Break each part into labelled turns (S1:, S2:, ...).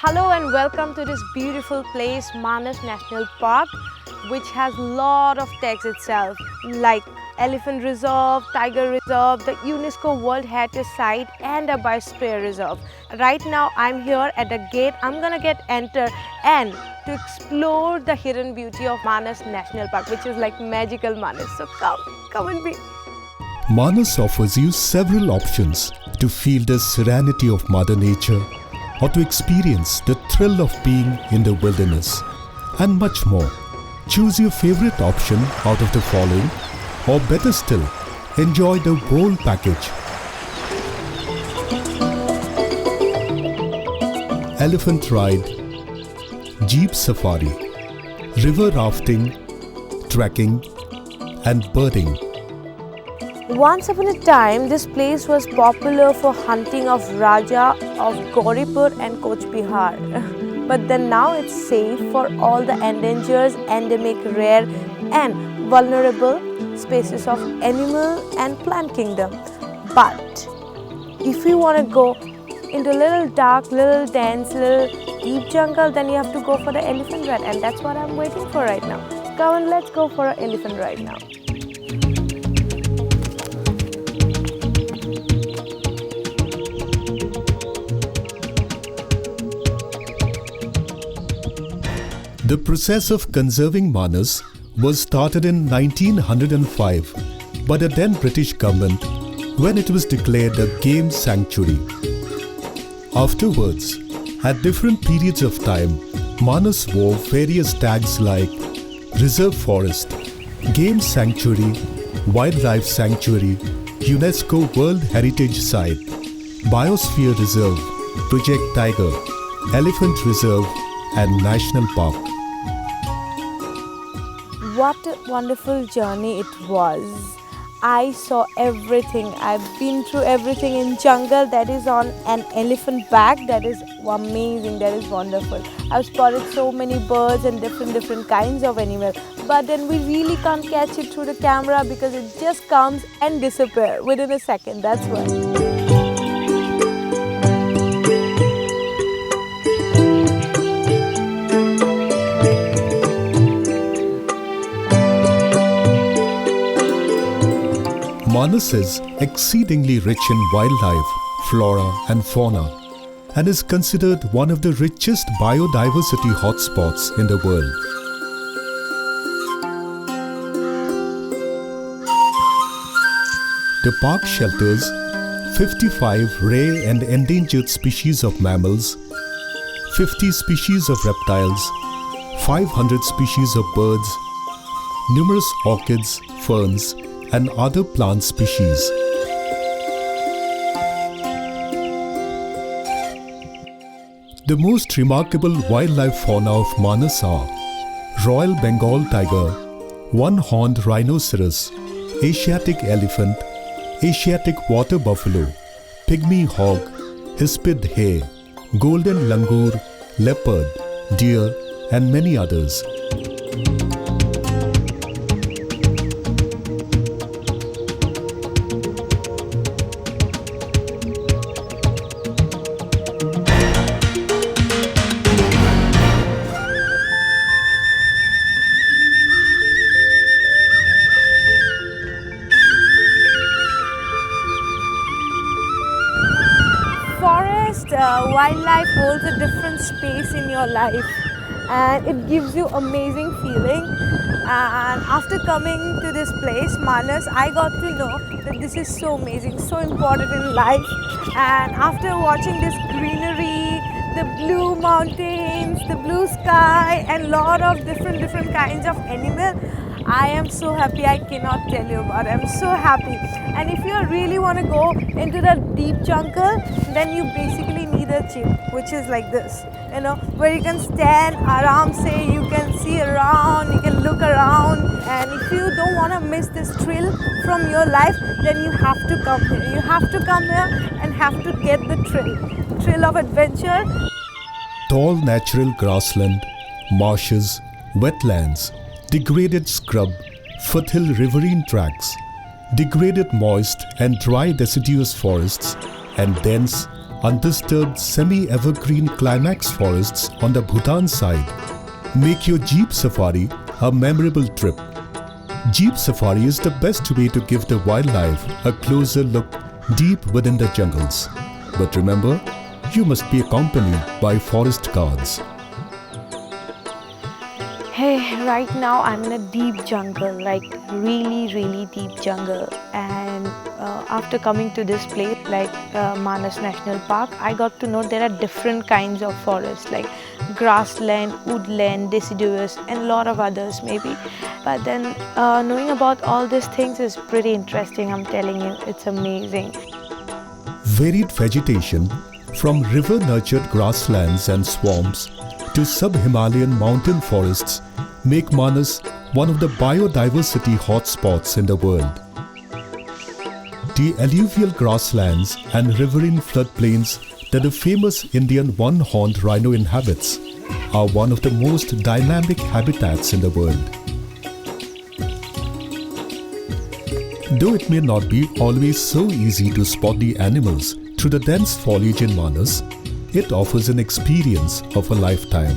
S1: Hello and welcome to this beautiful place, Manas National Park, which has a lot of text itself, like Elephant Reserve, Tiger Reserve, the UNESCO World Heritage Site and a Biosphere Reserve. Right now I'm here at the gate. I'm gonna get enter and to explore the hidden beauty of Manas National Park, which is like magical Manas. So come and be.
S2: Manas offers you several options to feel the serenity of Mother Nature or to experience the thrill of being in the wilderness and much more. Choose your favorite option out of the following, or better still, enjoy the whole package. Elephant ride, jeep safari, river rafting, trekking and birding.
S1: Once upon a time, this place was popular for hunting of Raja of Gauripur and Coach Bihar. But then now it's safe for all the endangered, endemic, rare and vulnerable species of animal and plant kingdom. But if you want to go into little dark, little dense, little deep jungle, then you have to go for the elephant ride, and that's what I'm waiting for right now. Come on, let's go for an elephant ride now.
S2: The process of conserving Manas was started in 1905 by the then British government when it was declared a game sanctuary. Afterwards, at different periods of time, Manas wore various tags like Reserve Forest, Game Sanctuary, Wildlife Sanctuary, UNESCO World Heritage Site, Biosphere Reserve, Project Tiger, Elephant Reserve and National Park.
S1: What a wonderful journey it was. I saw everything. I've been through everything in jungle that is on an elephant back. That is amazing. That is wonderful. I've spotted so many birds and different kinds of animals. But then we really can't catch it through the camera because it just comes and disappears within a second. That's why.
S2: Manas is exceedingly rich in wildlife, flora and fauna and is considered one of the richest biodiversity hotspots in the world. The park shelters 55 rare and endangered species of mammals, 50 species of reptiles, 500 species of birds, numerous orchids, ferns, and other plant species. The most remarkable wildlife fauna of Manas are Royal Bengal tiger, one-horned rhinoceros, Asiatic elephant, Asiatic water buffalo, pygmy hog, hispid hare, golden langur, leopard, deer, and many others.
S1: Wildlife holds a different space in your life and it gives you amazing feeling. And after coming to this place, Manas, I got to know that this is so amazing, so important in life. And after watching this greenery, the blue mountains, the blue sky and lot of different kinds of animals, I am so happy. I cannot tell you about it. I'm so happy. And if you really want to go into the deep jungle, then you basically need a jeep, which is like this, where you can stand around, say you can see around, you can look around. And if you don't want to miss this thrill from your life, then you have to come here. You have to come here and have to get the thrill of adventure.
S2: Tall natural grassland, marshes, wetlands, degraded scrub, foothill riverine tracts, degraded moist and dry deciduous forests, and dense, undisturbed semi-evergreen climax forests on the Bhutan side make your Jeep Safari a memorable trip. Jeep Safari is the best way to give the wildlife a closer look deep within the jungles. But remember, you must be accompanied by forest guards.
S1: Hey, right now I'm in a deep jungle, like really deep jungle. And after coming to this place, like Manas National Park, I got to know there are different kinds of forests, like grassland, woodland, deciduous, and a lot of others maybe. But then knowing about all these things is pretty interesting, I'm telling you, it's amazing.
S2: Varied vegetation, from river-nurtured grasslands and swamps to sub-Himalayan mountain forests, make Manas one of the biodiversity hotspots in the world. The alluvial grasslands and riverine floodplains that the famous Indian one-horned rhino inhabits are one of the most dynamic habitats in the world. Though it may not be always so easy to spot the animals through the dense foliage in Manas, it offers an experience of a lifetime.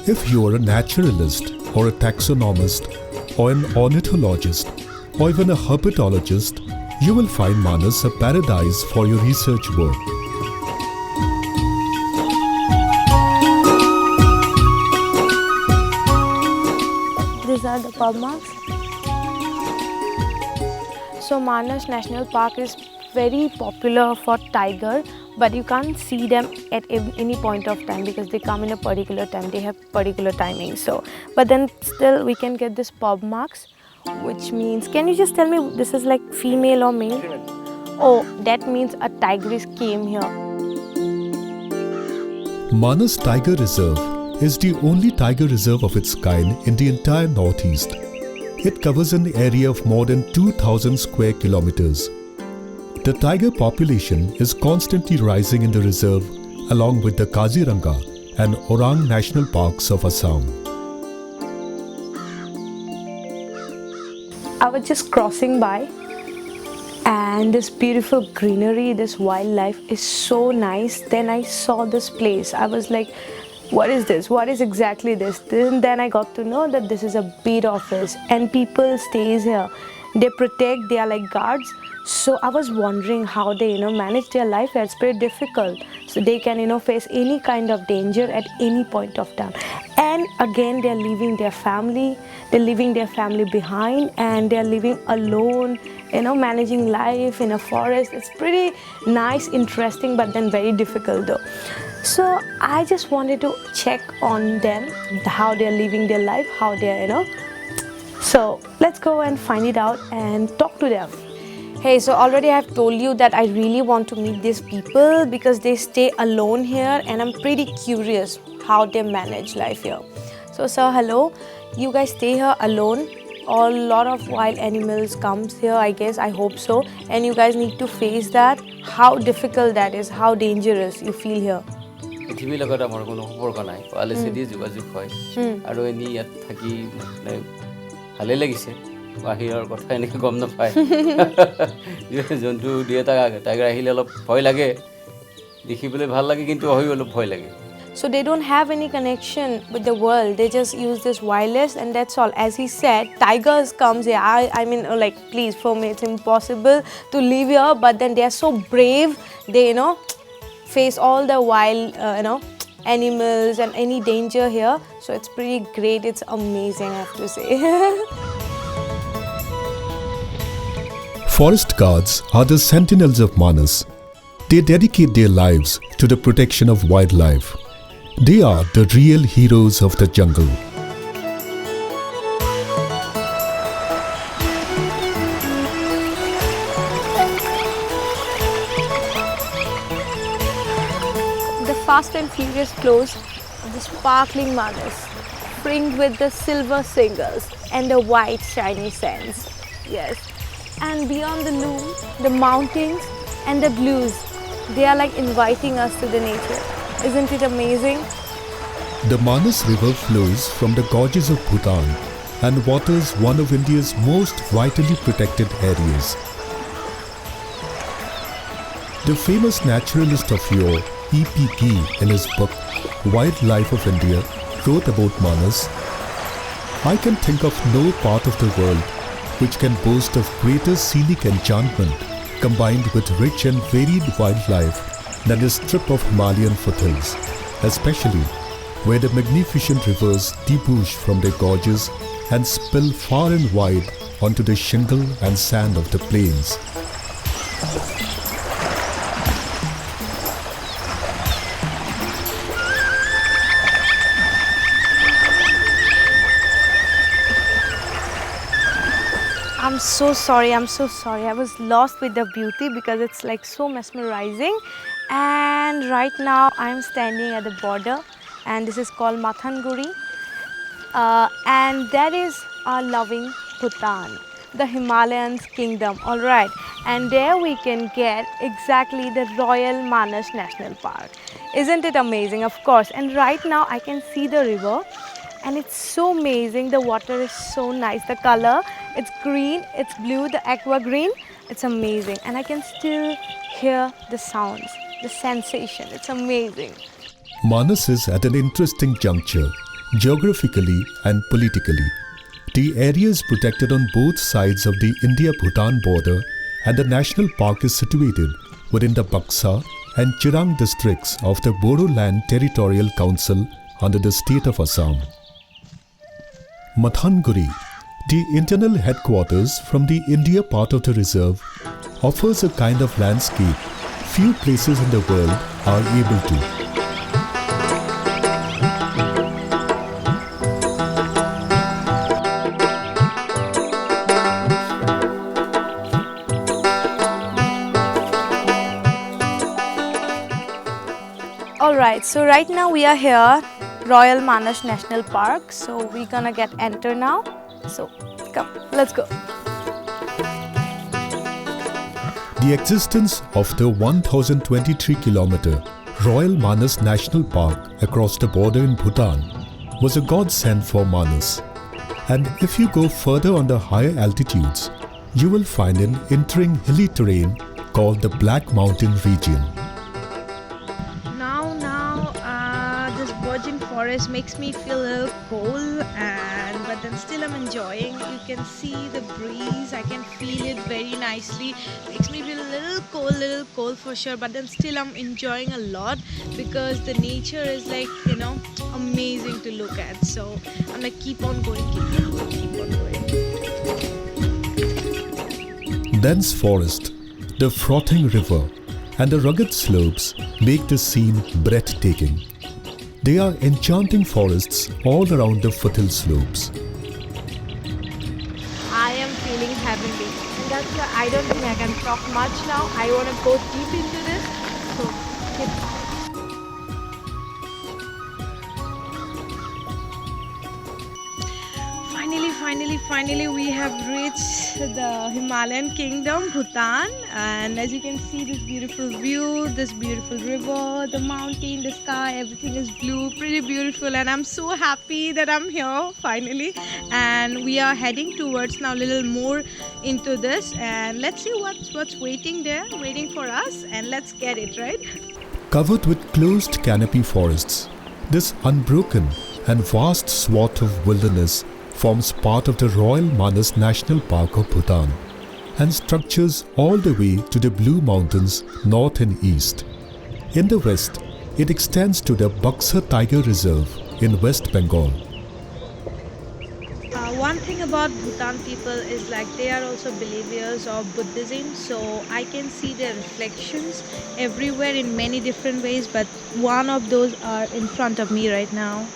S2: If you are a naturalist or a taxonomist or an ornithologist or even a herpetologist, you will find Manas a paradise for your research work.
S1: These are the pub marks. So Manas National Park is very popular for tiger, but you can't see them at any point of time because they come in a particular time, they have particular timing. So, but then still we can get this pub marks, which means, can you just tell me this is like female or male? Oh, that means a tigress came here.
S2: Manas Tiger Reserve is the only tiger reserve of its kind in the entire Northeast. It covers an area of more than 2,000 square kilometers. The tiger population is constantly rising in the reserve along with the Kaziranga and Orang National Parks of Assam.
S1: I was just crossing by and this beautiful greenery, this wildlife is so nice. Then I saw this place. I was like, what is this? What is exactly this? Then I got to know that this is a beat office and people stays here. They protect, they are like guards. So I was wondering how they, manage their life. It's pretty difficult. So they can, face any kind of danger at any point of time. And again, they're leaving their family. They're leaving their family behind and they're living alone, managing life in a forest. It's pretty nice, interesting, but then very difficult though. So I just wanted to check on them, how they're living their life, how they're, So let's go and find it out and talk to them. Hey, so already I've told you that I really want to meet these people because they stay alone here and I'm pretty curious how they manage life here. So sir, hello. You guys stay here alone? Or a lot of wild animals comes here, I guess, I hope so. And you guys need to face that. How difficult that is, how dangerous you feel here.
S3: পৃথিৱীৰ লগত আমাৰ কোনো সম্পৰ্ক নাই পালিচিদি যোগাযোগ হয় আৰু any ইয়াত থাকি ভালেই লাগিছে বাহিৰৰ কথা এনেকৈ গম নাপায় জন্তু দুই এটা টাইগাৰ আহিলে অলপ ভয় লাগে দেখিবলৈ ভাল লাগে কিন্তু অহি অলপ ভয় লাগে
S1: So they don't have any connection with the world. They just use this wireless and that's all. As he said, tigers comes here. I mean, like, please, for me, it's impossible to live here. But then they are so brave. They, face all the wild, animals and any danger here. So it's pretty great. It's amazing, I have to say.
S2: Forest guards are the sentinels of Manas. They dedicate their lives to the protection of wildlife. They are the real heroes of the jungle.
S1: The fast and furious flows of the sparkling Manas, fringed with the silver singers and the white shiny sands. Yes. And beyond the loom, the mountains and the blues, they are like inviting us to the nature. Isn't it amazing?
S2: The Manas River flows from the gorges of Bhutan and waters one of India's most vitally protected areas. The famous naturalist of yore, E.P. Key, in his book Wildlife of India, wrote about Manas. I can think of no part of the world which can boast of greater scenic enchantment combined with rich and varied wildlife than this strip of Himalayan foothills, especially where the magnificent rivers debouch from their gorges and spill far and wide onto the shingle and sand of the plains.
S1: I'm so sorry, I was lost with the beauty because it's like so mesmerizing. And right now I'm standing at the border, and this is called Mathanguri. And that is our loving Bhutan, the Himalayas kingdom, alright. And there we can get exactly the Royal Manas National Park. Isn't it amazing? Of course. And right now I can see the river, and it's so amazing. The water is so nice. The color, it's green, it's blue, the aqua green. It's amazing. And I can still hear the sounds, the sensation. It's amazing.
S2: Manas is at an interesting juncture, geographically and politically. The area is protected on both sides of the India-Bhutan border, and the national park is situated within the Baksa and Chirang districts of the Bodoland Territorial Council under the state of Assam. Mathanguri, the internal headquarters from the India part of the reserve, offers a kind of landscape few places in the world are able to.
S1: Alright, so right now we are here, Royal Manas National Park. So we're gonna get enter now. So come, let's go.
S2: The existence of the 1023 kilometer Royal Manas National Park across the border in Bhutan was a godsend for Manas. And if you go further on the higher altitudes, you will find an entering hilly terrain called the Black Mountain region.
S1: This virgin forest makes me feel a little cold, but then still I'm enjoying. You can see the breeze, I can feel it very nicely. Makes me feel a little cold for sure, but then still I'm enjoying a lot because the nature is like, amazing to look at. So I'm like, keep on going.
S2: Dense forest, the frothing river, and the rugged slopes make the scene breathtaking. They are enchanting forests all around the foothill slopes.
S1: I am feeling heavenly, and that's why I don't think I can talk much now. I want to go deep into this. So keep Finally we have reached the Himalayan kingdom, Bhutan, and as you can see, this beautiful view, this beautiful river, the mountain, the sky, everything is blue, pretty beautiful, and I'm so happy that I'm here finally. And we are heading towards now a little more into this, and let's see what's waiting there, waiting for us, and let's get it, right?
S2: Covered with closed canopy forests, this unbroken and vast swath of wilderness forms part of the Royal Manas National Park of Bhutan and structures all the way to the Blue Mountains north and east. In the west, it extends to the Buxar Tiger Reserve in West Bengal.
S1: One thing about Bhutan people is like they are also believers of Buddhism, so I can see their reflections everywhere in many different ways, but one of those are in front of me right now.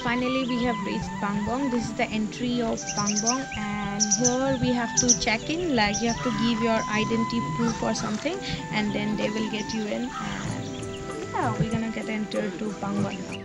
S1: Finally we have reached Pangong. This is the entry of Pangong, and here we have to check in, like you have to give your identity proof or something, and then they will get you in, and yeah, we're gonna get entered to Pangong now.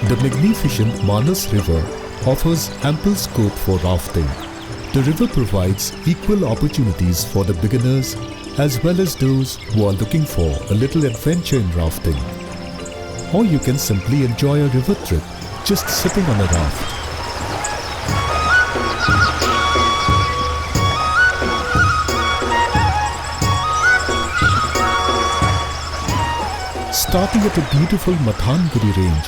S2: The magnificent Manas River offers ample scope for rafting. The river provides equal opportunities for the beginners as well as those who are looking for a little adventure in rafting. Or you can simply enjoy a river trip just sitting on a raft. Starting at the beautiful Mathanguri range,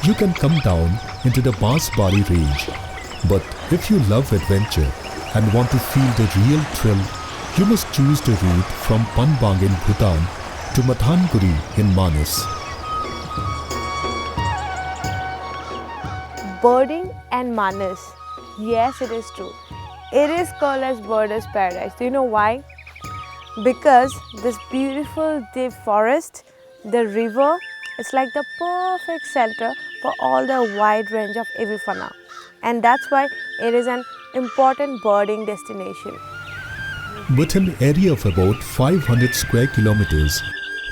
S2: you can come down into the Banswari range. But if you love adventure and want to feel the real thrill, you must choose the route from Panbang in Bhutan to Mathanguri in Manas.
S1: Birding and Manas. Yes, it is true. It is called as Birders Paradise. Do you know why? Because this beautiful deep forest, the river, it's like the perfect shelter for all the wide range of avifauna. And that's why it is an important birding destination.
S2: With an area of about 500 square kilometers,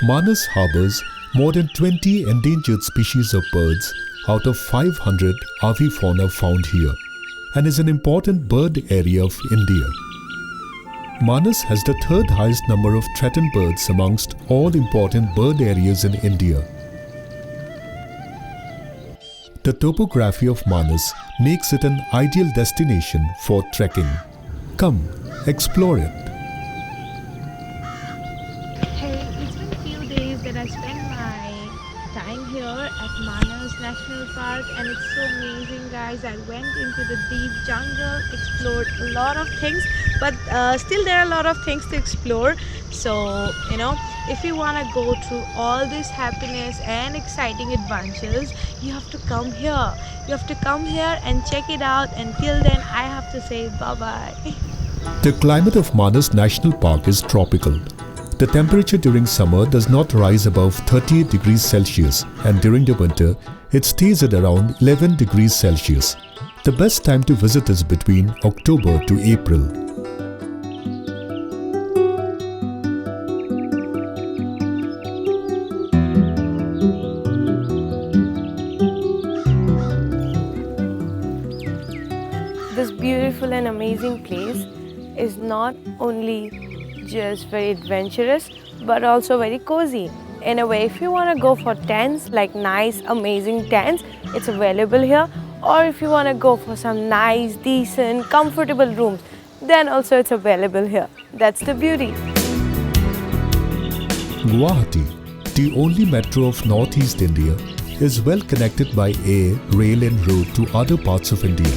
S2: Manas harbors more than 20 endangered species of birds out of 500 avifauna found here, and is an important bird area of India. Manas has the third highest number of threatened birds amongst all important bird areas in India. The topography of Manas makes it an ideal destination for trekking. Come, explore it.
S1: Hey, it's been a few days that I spent my time here at Manas National Park, and it's so amazing, guys. I went into the deep jungle, explored a lot of things, but still there are a lot of things to explore. So, if you want to go through all this happiness and exciting adventures, you have to come here. You have to come here and check it out. Until then, I have to say bye-bye.
S2: The climate of Manas National Park is tropical. The temperature during summer does not rise above 38 degrees Celsius, and during the winter, it stays at around 11 degrees Celsius. The best time to visit is between October to April.
S1: This beautiful and amazing place is not only just very adventurous but also very cozy. In a way, if you want to go for tents, like nice amazing tents, it's available here. Or if you want to go for some nice, decent, comfortable rooms, then also it's available here. That's the beauty.
S2: Guwahati, the only metro of Northeast India, is well connected by air, rail and road to other parts of India.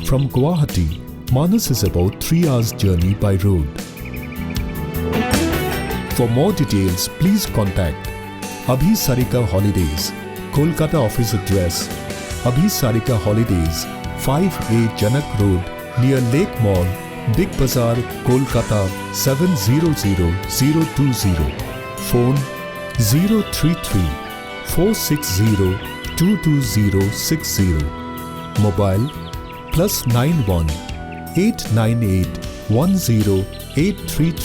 S2: From Guwahati, Manas is about 3 hours journey by road. For more details, please contact Abhi Sarika Holidays, Kolkata office address, Abhi Sarika Holidays, 5A Janak Road, near Lake Mall, Big Bazaar, Kolkata 700020. Phone 033 460 22060. Mobile +91 898 10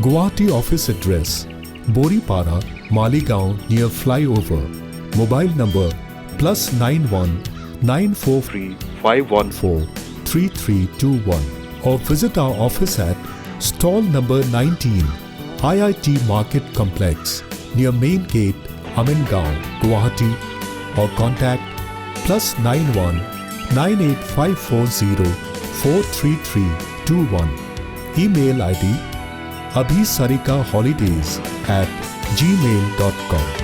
S2: Guwahati office address Boripara, Maligaon near flyover. Mobile number +91 943 514 3321, or visit our office at stall number 19 IIT Market Complex near Main Gate, Amingaon, Guwahati, or contact +91 98540 43321. Email ID abhisarikaholidays@gmail.com.